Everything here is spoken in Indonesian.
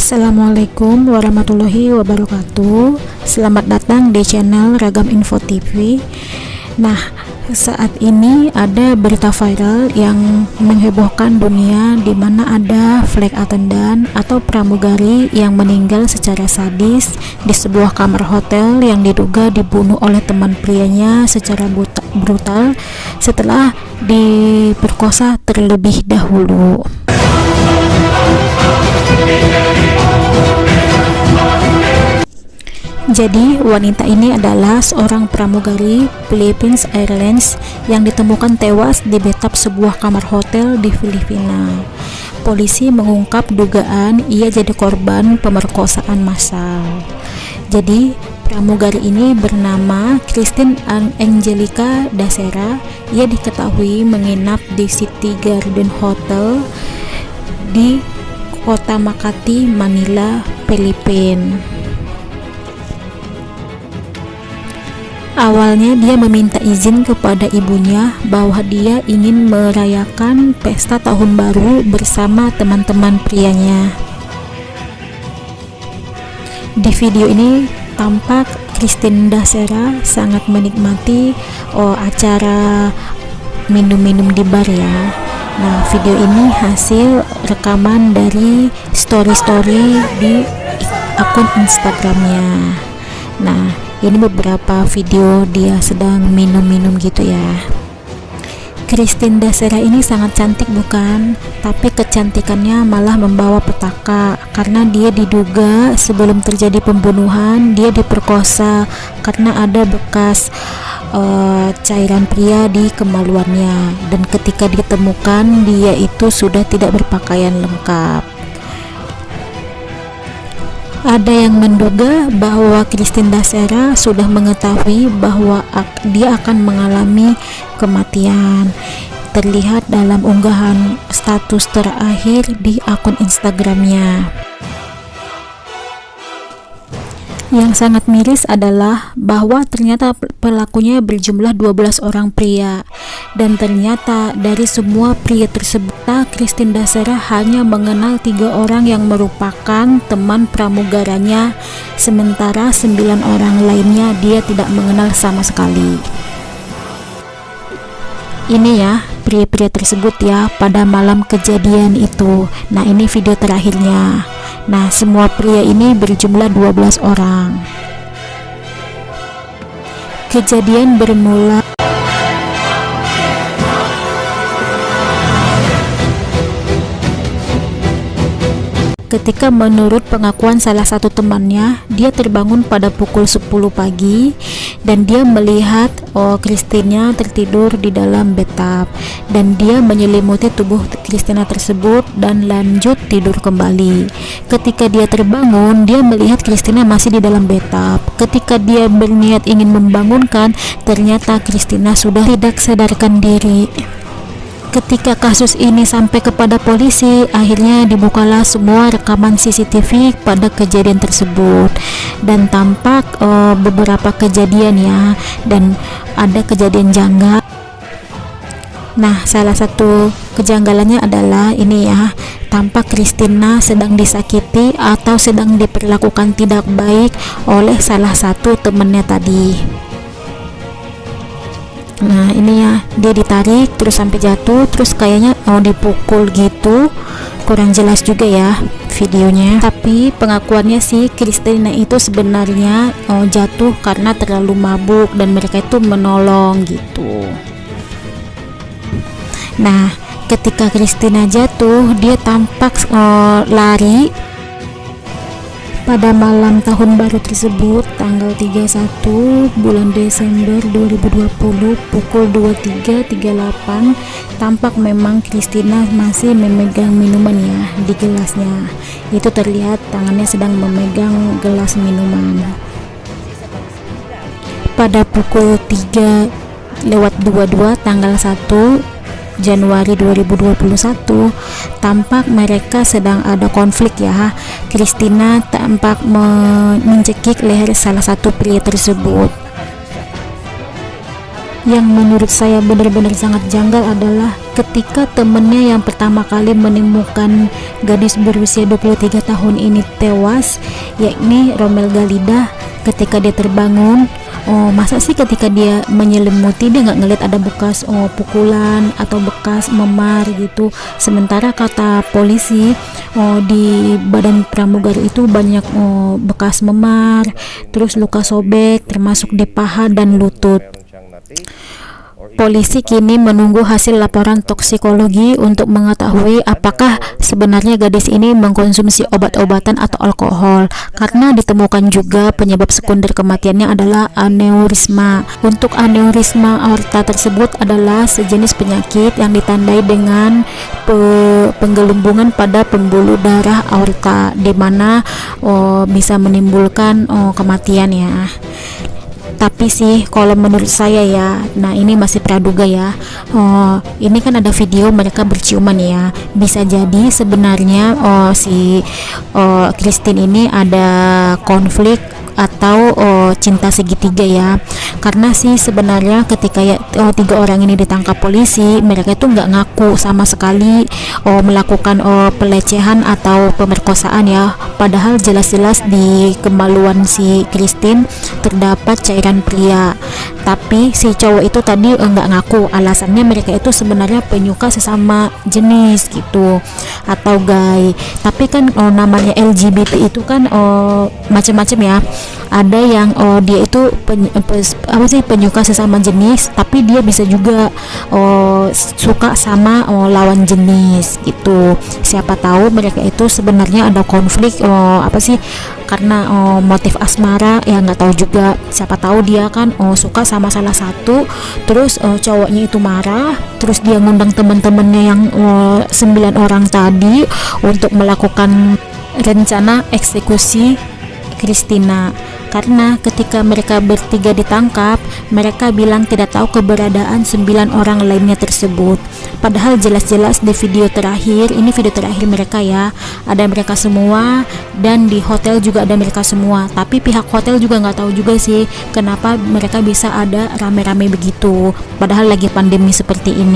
Assalamualaikum warahmatullahi wabarakatuh. Selamat datang di channel Ragam Info TV. Nah, saat ini ada berita viral yang menghebohkan dunia, di mana ada flight attendant atau pramugari yang meninggal secara sadis di sebuah kamar hotel yang diduga dibunuh oleh teman prianya secara brutal setelah diperkosa terlebih dahulu. Jadi, wanita ini adalah seorang pramugari Philippines Airlines yang ditemukan tewas di bathtub sebuah kamar hotel di Filipina. Polisi mengungkap dugaan ia jadi korban pemerkosaan massal. Jadi, pramugari ini bernama Christine Angelica Dasera. Ia diketahui menginap di City Garden Hotel di kota Makati, Manila, Filipina. Awalnya dia meminta izin kepada ibunya bahwa dia ingin merayakan pesta tahun baru bersama teman-teman prianya. Di video ini tampak Christine Dasera sangat menikmati acara minum-minum di bar ya. Nah, video ini hasil rekaman dari story-story di akun Instagramnya. Nah, ini beberapa video dia sedang minum-minum gitu ya. Christine Dasera ini sangat cantik bukan? Tapi kecantikannya malah membawa petaka karena dia diduga sebelum terjadi pembunuhan dia diperkosa karena ada bekas cairan pria di kemaluannya, dan ketika ditemukan dia itu sudah tidak berpakaian lengkap. Ada yang menduga bahwa Christine Dasera sudah mengetahui bahwa dia akan mengalami kematian. Terlihat dalam unggahan status terakhir di akun Instagramnya. Yang sangat miris adalah bahwa ternyata pelakunya berjumlah 12 orang pria, dan ternyata dari semua pria tersebut Christine Dasera hanya mengenal 3 orang yang merupakan teman pramugaranya, sementara 9 orang lainnya dia tidak mengenal sama sekali. Ini ya pria-pria tersebut ya pada malam kejadian itu. Nah, ini video terakhirnya. Nah, semua pria ini berjumlah 12 orang. Kejadian bermula ketika menurut pengakuan salah satu temannya, dia terbangun pada pukul 10 pagi dan dia melihat Christina tertidur di dalam bathtub, dan dia menyelimuti tubuh Christina tersebut dan lanjut tidur kembali. Ketika dia terbangun, dia melihat Christina masih di dalam bathtub. Ketika dia berniat ingin membangunkan, ternyata Christina sudah tidak sadarkan diri. Ketika kasus ini sampai kepada polisi, akhirnya dibukalah semua rekaman CCTV pada kejadian tersebut, dan tampak beberapa kejadian ya, dan ada kejadian janggal. Nah, salah satu kejanggalannya adalah ini ya, tampak Christina sedang disakiti atau sedang diperlakukan tidak baik oleh salah satu temannya tadi. Nah, ini ya, dia ditarik terus sampai jatuh, terus kayaknya dipukul gitu. Kurang jelas juga ya videonya, tapi pengakuannya sih Christina itu sebenarnya jatuh karena terlalu mabuk dan mereka itu menolong gitu. Nah, ketika Christina jatuh, dia tampak lari. Pada malam tahun baru tersebut, tanggal 31 bulan Desember 2020 pukul 23.38, tampak memang Christina masih memegang minuman ya di gelasnya. Itu terlihat tangannya sedang memegang gelas minuman. Pada pukul 3:22 tanggal 1 Januari 2021, tampak mereka sedang ada konflik ya. Christina tampak mencekik leher salah satu pria tersebut. Yang menurut saya benar-benar sangat janggal adalah ketika temennya yang pertama kali menemukan gadis berusia 23 tahun ini tewas, yakni Romel Galida. Ketika dia terbangun, masa sih ketika dia menyelimuti dia nggak ngeliat ada bekas pukulan atau bekas memar gitu. Sementara kata polisi di badan pramugari itu banyak bekas memar, terus luka sobek termasuk di paha dan lutut. Polisi kini menunggu hasil laporan toksikologi untuk mengetahui apakah sebenarnya gadis ini mengkonsumsi obat-obatan atau alkohol, karena ditemukan juga penyebab sekunder kematiannya adalah aneurisma. Untuk aneurisma aorta tersebut adalah sejenis penyakit yang ditandai dengan penggelembungan pada pembuluh darah aorta, di mana bisa menimbulkan kematian ya. Tapi sih kalau menurut saya ya, nah ini masih praduga ya, ini kan ada video mereka berciuman ya, bisa jadi sebenarnya si Christine ini ada konflik atau cinta segitiga ya. Karena sih sebenarnya ketika ya tiga orang ini ditangkap polisi, mereka itu nggak ngaku sama sekali melakukan pelecehan atau pemerkosaan ya, padahal jelas-jelas di kemaluan si Christine terdapat cairan pria. Tapi si cowok itu tadi nggak ngaku, alasannya mereka itu sebenarnya penyuka sesama jenis gitu atau gay. Tapi kan namanya LGBT itu kan macam-macam ya. Ada yang dia itu penyuka sesama jenis, tapi dia bisa juga suka sama lawan jenis gitu. Siapa tahu mereka itu sebenarnya ada konflik karena motif asmara ya, nggak tahu juga. Siapa tahu dia kan suka sama salah satu, terus cowoknya itu marah, terus dia ngundang teman-temannya yang 9 orang tadi untuk melakukan rencana eksekusi Christina. Karena ketika mereka bertiga ditangkap, mereka bilang tidak tahu keberadaan 9 orang lainnya tersebut. Padahal jelas-jelas di video terakhir, ini video terakhir mereka ya, ada mereka semua, dan di hotel juga ada mereka semua. Tapi pihak hotel juga nggak tahu juga sih kenapa mereka bisa ada rame-rame begitu, padahal lagi pandemi seperti ini.